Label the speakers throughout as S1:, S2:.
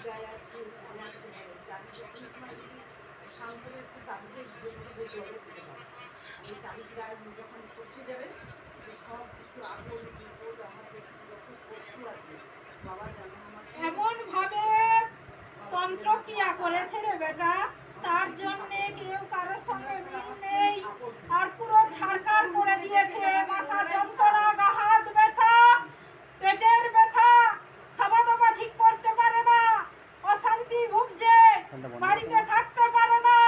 S1: জায়গায় আছি আমার গাড়ি যখন সময় যদি সামনে একটু তাবিজের জলে দিতে পারে ওই তাবিজ গায়ে যখন করতে যাবে সব কিছু আপদ বিপদ আমার পেছনে যত শত্রু আছে বাবা জানে আমার
S2: এমন ভাবে তন্ত্র ক্রিয়া করেছে রে বেটা, তার জন্য কেউ কারোর সঙ্গে মিল নেই, আর পুরো ছাড়কার করে দিয়েছে। মাথা যন্ত্রণা, গা হাত ব্যথা, পেটের ব্যথা, খাওয়া দাওয়া ঠিক করতে পারে না, অশান্তি ভুগছে, বাড়িতে থাকতে পারে না।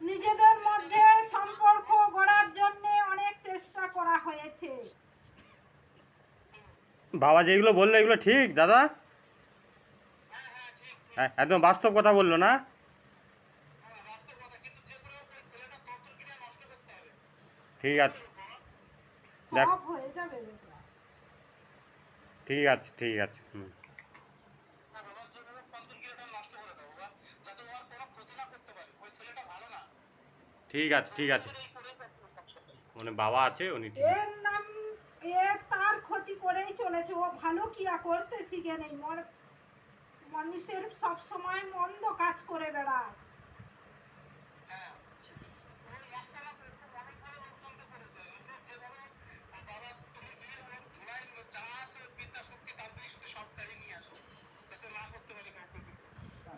S2: নিজেদের মধ্যে সম্পর্ক গড়ার জন্য অনেক চেষ্টা করা হয়েছে।
S3: বাবা যেগুলো বললো এগুলো ঠিক দাদা? একদম বাস্তব কথা বললো না? ঠিক আছে, দেখ,
S2: সব হয়ে যাবে বেটা।
S3: ঠিক আছে, ঠিক আছে। ঠিক আছে, ঠিক আছে, মানে বাবা আছে উনি ঠিক।
S2: এর নাম এ তার ক্ষতি করেই চলেছে, ও ভালো ক্রিয়া করতে শিখে নেই। মানুষের সব সময় মন্দ কাজ করে বেড়ায়।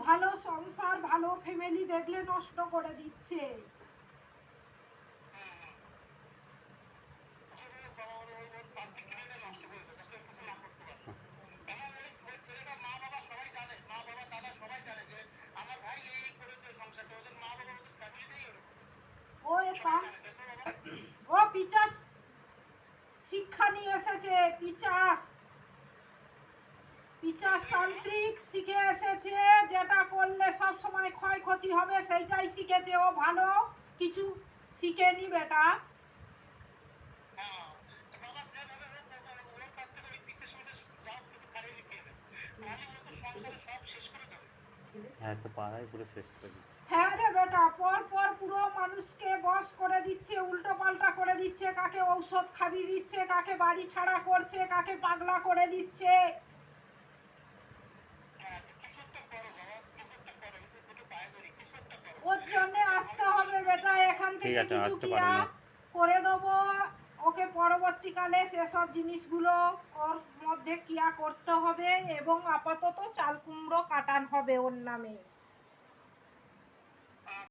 S2: ভালো সংসার, ভালো ফ্যামিলি দেখলে নষ্ট করে দিচ্ছে। ও ও পিচাস শিক্ষা নিয়ে এসেছে, পিচাস তান্ত্রিক শিখে এসেছে। যেটা করলে সব সময় ক্ষয়ক্ষতি হবে সেইটাই শিখেছে। ও ভালো কিছু শিখেনি বেটা।
S3: হ্যাঁ, তো পাড়ায় পুরো শেষ করে দিচ্ছে।
S2: হ্যাঁ রে বেটা, পর পর পুরো মানুষকে বশ করে দিচ্ছে, উল্টো পাল্টা করে দিচ্ছে। কাকে ঔষধ খাবি দিচ্ছে, কাকে বাড়ি ছাড়া করছে, কাকে পাগলা করে দিচ্ছে। ওর জন্য আসতে হবে বেটা, এখান
S3: ঠিক
S2: থেকে
S3: আছে,
S2: কিছু
S3: আসতে
S2: ক্রিয়া
S3: পারেন না।
S2: করে দেবো ওকে। পরবর্তীকালে সেসব জিনিসগুলো ওর মধ্যে ক্রিয়া করতে হবে এবং আপাতত চাল কুমড়ো কাটান হবে ওর নামে।